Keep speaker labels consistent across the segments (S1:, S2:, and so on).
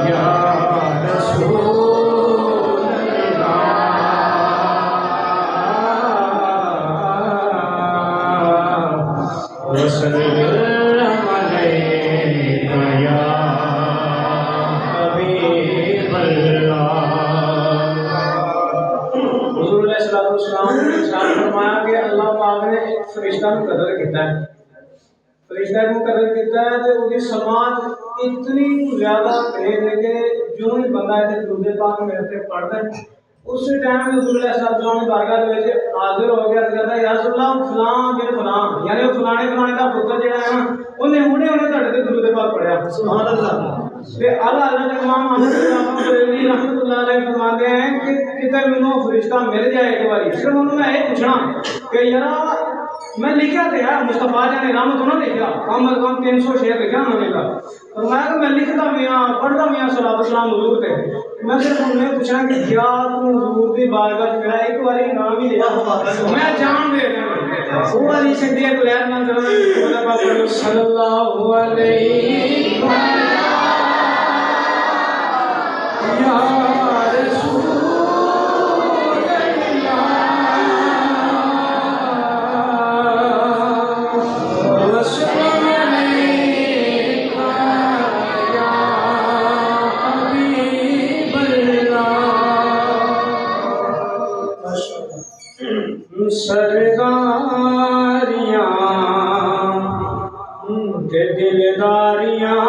S1: या रसूल अल्लाह वसल्लम अलैका या हबीब अल्लाह। हुजूर अलैहिस्सलाम ने इरशाद फरमाया कि अल्लाह पाक ने एक फरिश्ता मुकर्रर किया है, फरिश्ता मुकर्रर किया है तो उसकी समात इतनी ज्यादा तेज है कि जो ही बंदा इसे दुरूद पाक मेरे से पढ़ता है उस टाइम में हुजूर अलैहिस्सलाम ने बारगाह में हाजिर हो गया, कहता है या रसूलल्लाह फलां बिन फलां यानी फलाने फलाने का पुत्र जेड़ा है ना उन्हें हुणे हुणे ਤੁਹਾਡੇ ਤੇ दुरूद पाक पढ़या। सुभान अल्लाह। ते आला हज़रत इमाम अहमद बरेलवी रहमतुल्लाह अलैह फरमाते हैं कि किधर मैनू फरिश्ता मिल जाए एक बारी सिर्फ उन्होंने मैं ये पूछना कि यार मैं लिखा तो है मुस्तफा जाने रहमत ना लिखा कम अज कम 300 शेर लिखा उन्होंने का और मैं लिखता मियाँ पढ़ता मियाँ सलातो सलाम हुजूर पे मैं सिर्फ उन्हें पूछा कि क्या तू हुजूर की बारगाह मेरा एक बारी नाम ही लिया मैं जान दे रहा वो वाली सिद्धी एक लहर ना सल्लल्लाहु अलैहि या रसूल सरदारियां के दिलदारियां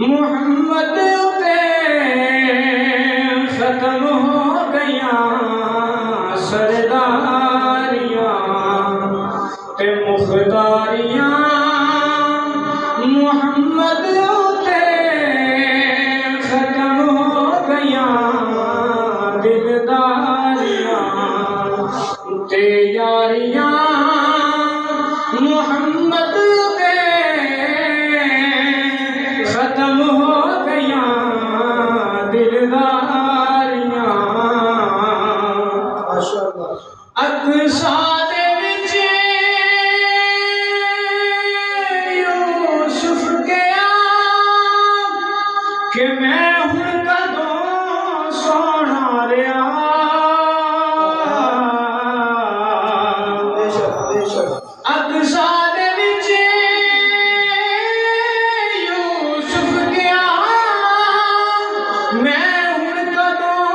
S1: मोहम्मद पे खत्म हो गया सरदारियां ते मुख्तारियां मोहम्मद पे खत्म हो गया दिलदारियां ते यारियां मोहम्मद पे खत्म हो गया दिलदारियां अक्सा दे विच यूसुफ गया कि मैं हुण कदों सोना लिया अक्सा दे विच यूसुफ गया मैं हुण कदों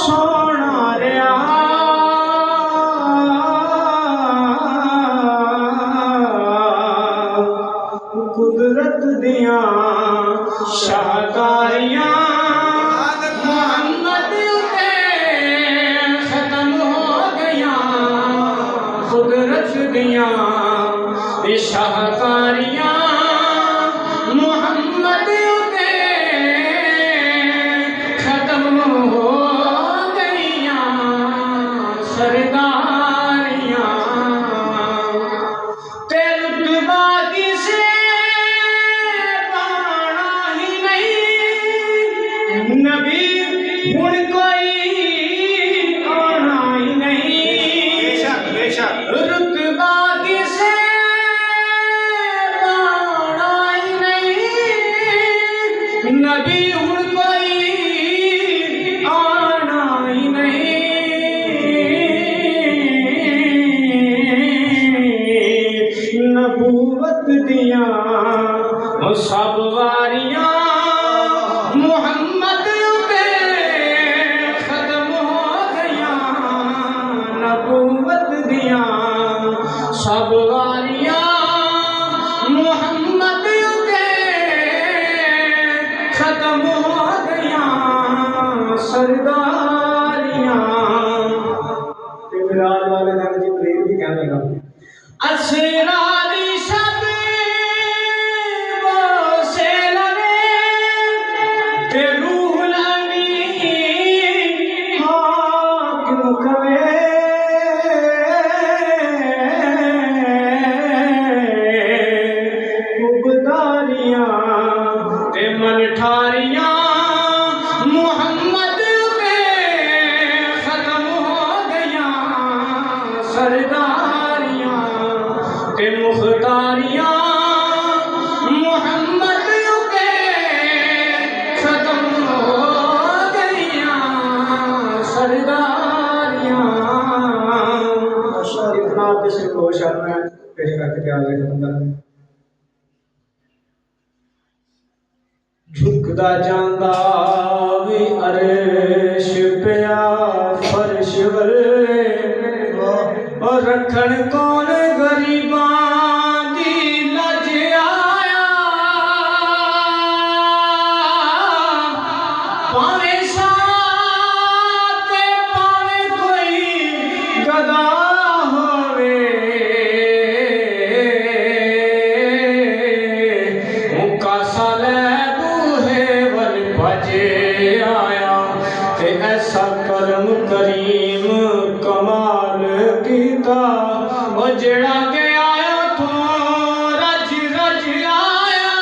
S1: सोना लिया कुदरत दियां शाहकारियां मोहम्मद पे खत्म हो गया कुदरत दियां शाहकारियां मोहम्मद पे खत्म हो गईयां सरदारियां ते रुतबा किसे पाना ही नहीं नबी हुण कोई आना ही नहीं रुतबा किसे पाना ही नहीं नबी हुण कोई आना ही नहीं नबूवत दियां सब वारियां मोहम्मद पे खत्म हो गया नबूवत दियां सब वारियां मोहम्मद पे खत्म हो गया सरदारियां मिराज वाले दिन जिब्रील भी कहने लगा असरा दी सब वो से के खत्म कर। झुकदा जांदा वी अरश पिया फर्श वल्ले और रखण कौन गरीबां दी लज आया पावे साते पावे कोई गदा होवे मुका साले बूहे वल भजे आया ते ऐसा करम करीम कमाल कीता ओ जेड़ा के आया तो रज रज आया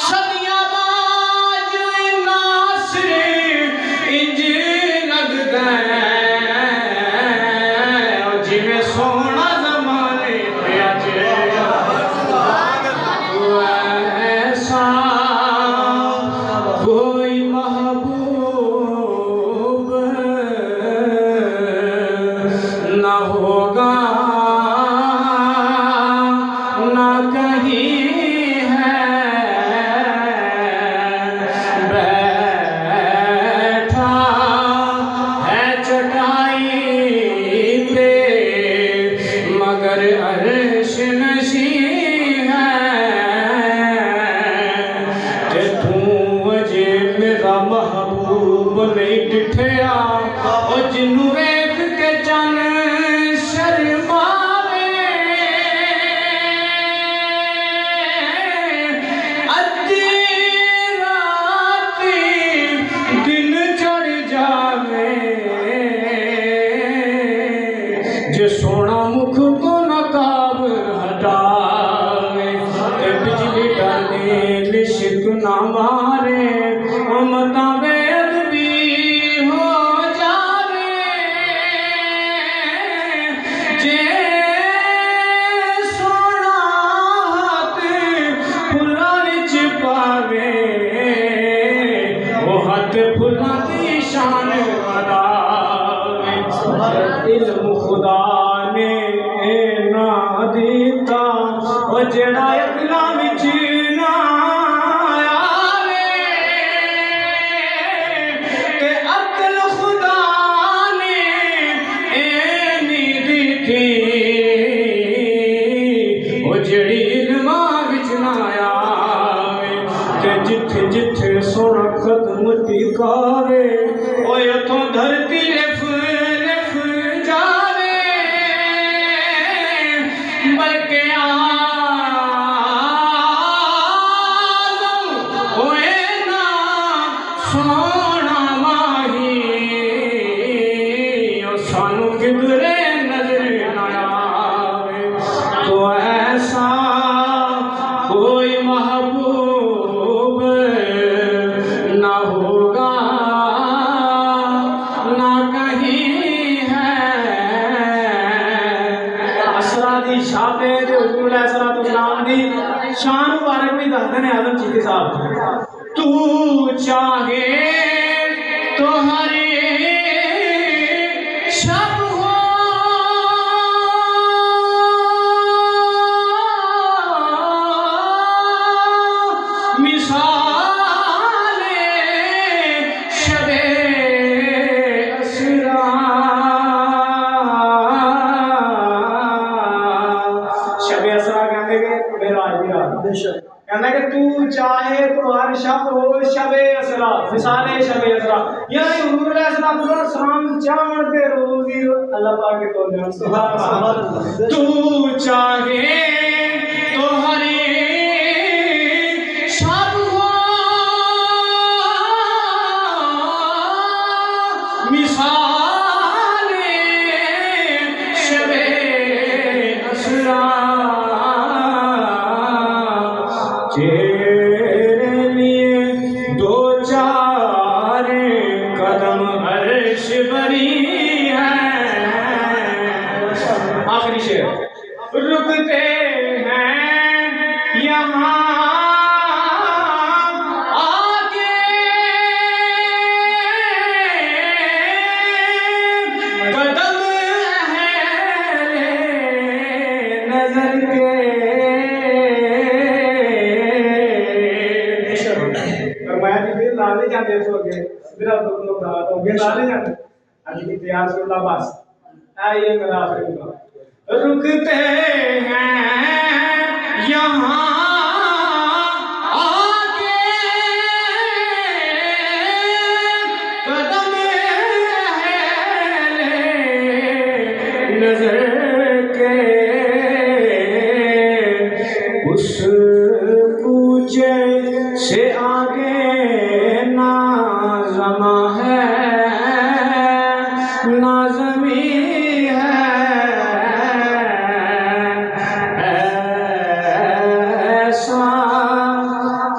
S1: सदियां बाज नासरे इंज लगदा जिवें सोहना ज़माने ते अज ऐसा कोई महबूब न होगा न कहीं है बैठा है चटाई पे मगर अर्श नशीं है ते तू अजे मेरा महबूब नहीं डिठया ओ जिन्नू वेख के चन शर्मावे अद्धी राती दिन चढ़ जावे जे सोना मुख को नकाब हटावे ते बिजली डाले लिशक ना मारे मता बेअदबी हो जावे जे सोना हाथ फुलां विच पावे वो हाथ फुलां दी शान वधावे इल्म खुदा ने ना दिता ओ जेड़ा अकलां विच ना आवे ते अकल खुदा ने नी दिती ओ जेड़ी इल्मां विच ना आवे ते जिथे जिथे सोना कदम टिकावे ओए उथों धरती लिफ लिफ जावे बल्कि आदम होए ना सोना माही ओ सानू किधरे नजर ना आवे तो ऐसा कोई महबूब ना होगा ना कहीं है असरा दी शाबे दे हुजूर अलैहिस्सलाम दी शान मुबारक भी दसदे ने आदम जी के साहब तू चाहे तो हरे शब हो मिसाले शबे असरा शबे असरा कहते कि मेराज दी रात कहना कि तू चाहे तो हर शब हो शबे असरा मिसाले शबे असरा यानी हुजूर अलैहिस्सलाम चाहण दे रोज ही अल्लाह पाक के तो सुभान अल्लाह तू चाहे तो हर शब हो मिसाले शबे असरा तेरे लिए दो चार कदम अर्श बरी है आखिरी शेर रुकते हैं यहाँ आके कदम है नजर के फरमाया जी फिर ला नहीं जाते तो अगे मेरा तो अगे ला नहीं जाते अभी की तैयार सुन ला बस ये मेरा आखिरी का रुकते हैं यहाँ उस पूछे से आगे ना ज़मा है ना ज़मी है ऐसा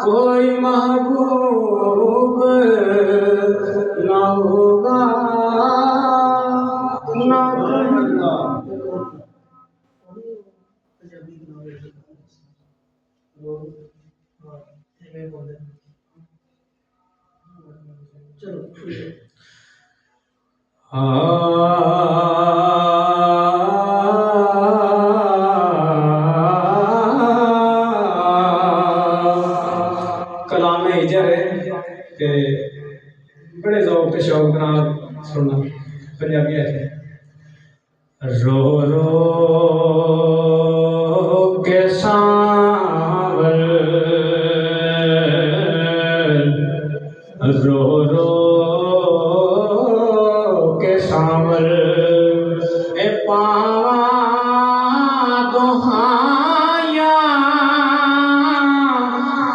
S1: कोई महबूब ना होगा ना कलाम हिजर है ते बड़े ज़ौक़ ते शौक़ नाल सुनना पंजाबी है रो रो के सांवल रो रो के सांवल ए पावा दोहाया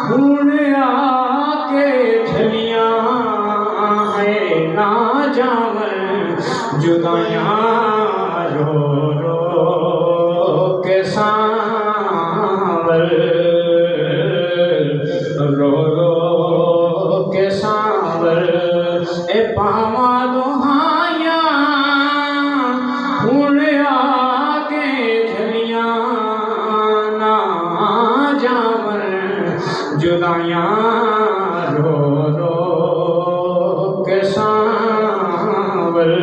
S1: हुण आके झलियां है ना जावन जुदाइयां रो रो के सांवल रो रो के सांवल ए पावा दोहाया हुण आके झलियां ना जावन जुदाइयां रो रो के सांवल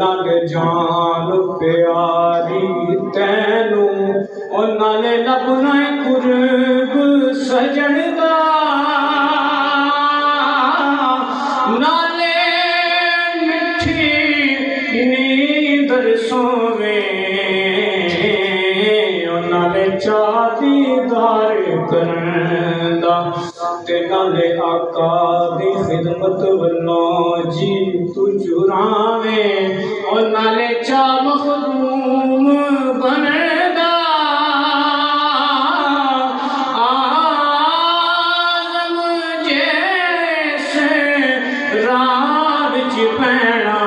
S1: नाले जान प्यारी तैनू और नाले लभना कुर्ब सजन दा नाले मिठी नींदर सोवे और नाले चादीदार करदा ते नाले आका दी खिदमत वल्लों जी तू चुरावे और नाले चा मखदूम बनदा आज़म जैसे राह विच पैना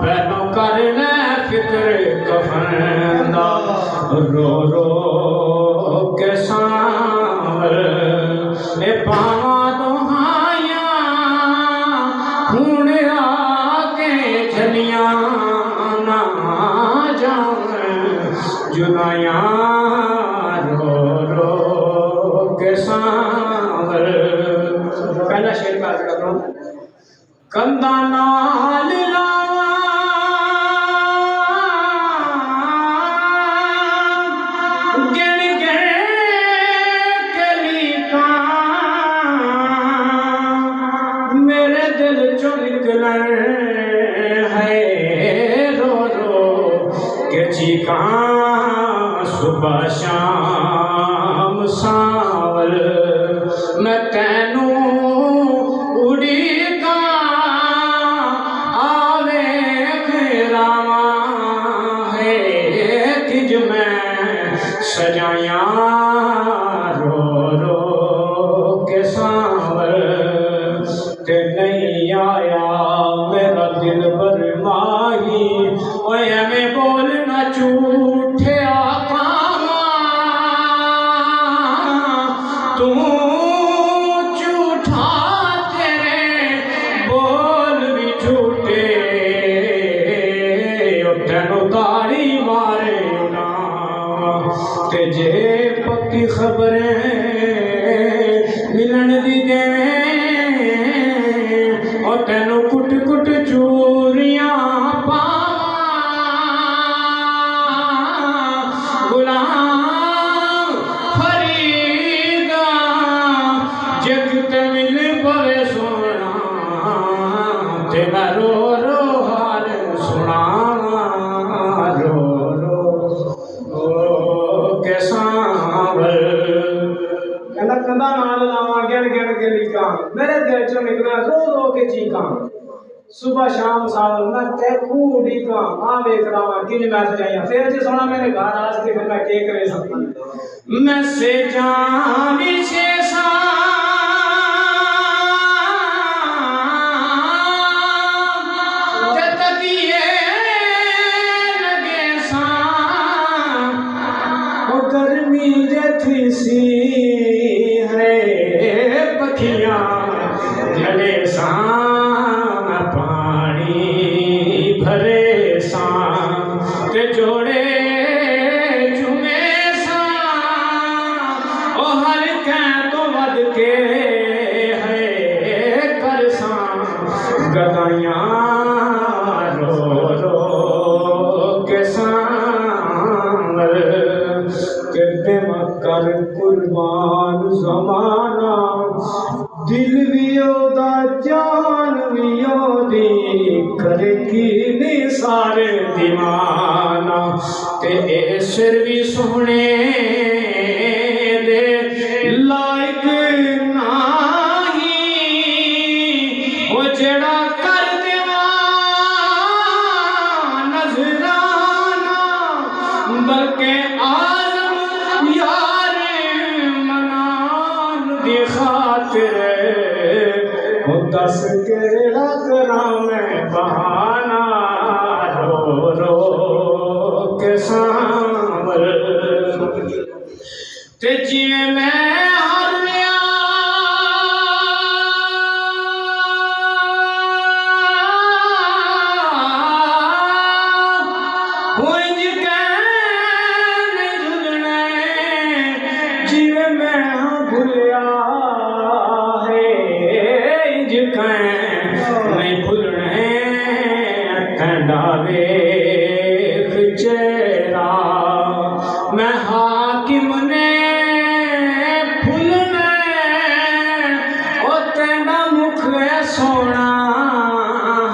S1: पैनों कर ले फिक्र कफन दा रो रो के सांवल ए पावा दोहाया हुण आके झलियां ना जावन जुदाइयां रो रो के सांवल पहला शेर का अर्ज करो कंधा नाल लावा गिन गिन के लीका मेरे दिल चो निकलन है रो रो के चीका सुबह शाम सांवल मैं तैनू उड़ीका आवे रावा है तिज मैं सजाया रो रो के सांवल ते नहीं आया मेरा दिल भर माही ओए हमें बोलना झूठे आका तू झूठा तेरे बोल भी झूठे तेनू ताड़ी मारे ना ते जे पक्की खबरें मिलन दी देवे और तेनू कुट कुट चूरियां पावा निकला रो रो के चीका सुबह शाम साल मैं तेकू उड़ीका आ वेख रहा मैं किन मैच जाइया फिर जे सोना मेरे घर आज के फिर मैं के करे सकता मैं से जान विशे सा गर्मी जैसी सी है पखियां जले शाम पानी भरे शाम ते जोड़े चुमे शाम ओ हर कै तो वध के है कर शाम गदाइयां रो रो के सांवर कहते मकर कुर्बान जमाना दिल भी ओदा जान भी ओदी करे की नहीं सारे दीवाना ते ए सिर भी सोहने दे लायक नाही ओ जेड़ा कर देवा नजराना बल्कि यार मनान दी खातिर वो दस केड़ा करा मैं बहाना रो रो के सांवर ते जिए मैं हारिया जिवे मैं भूलिया है नहीं भूलने कंडावे चेहरा मैं हाकिम ने भूलने ओ तेरा मुख सोना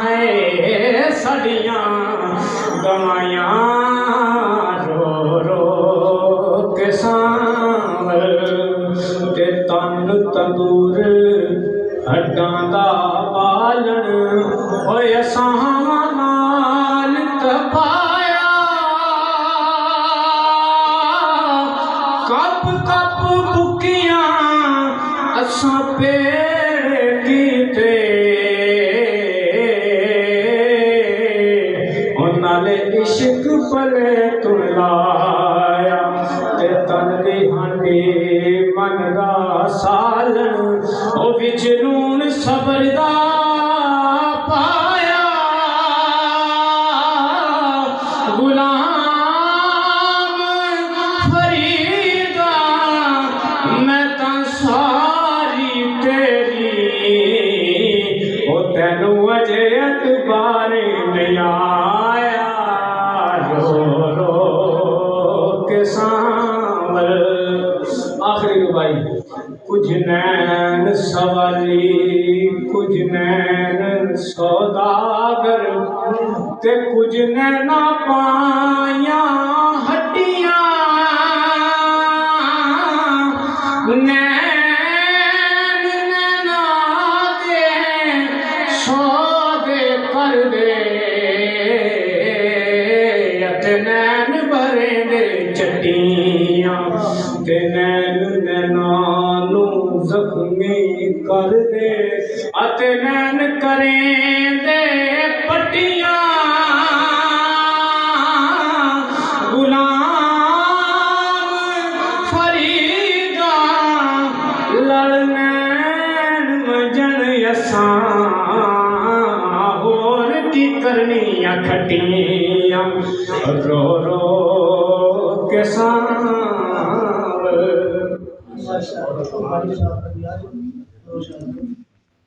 S1: है सड़ियां गवाइयां रो रो के सांवर ते तन तंदूर हड्डां दा पालन होए असां नाल तपाया कप कप बुकियां असां पेड़ कीते नाले इश्क पले तुन लाया ते तन दी हांडी मन दा सालन ओ विच नून सबर दा पाया गुलाम फरीदा मैं तां सारी तेरी ओ तैनू अजे अतबार नहीं आया रो रो के सांवर आखिरी रुबाई कुछ नैन सवाली कुछ नैन सौदागर ते कुछ नैना पाया हड्डियां नैन नैना दे सौदे कर दे नैन भरे दे चट्टियां ते नैन नैनानू जख्मी कर दे अते नैन करें दे पट्टियां गुलाम फरीदा लड़ नैन मजन असां होर की करनियां खट्टियां रो रो के सांवर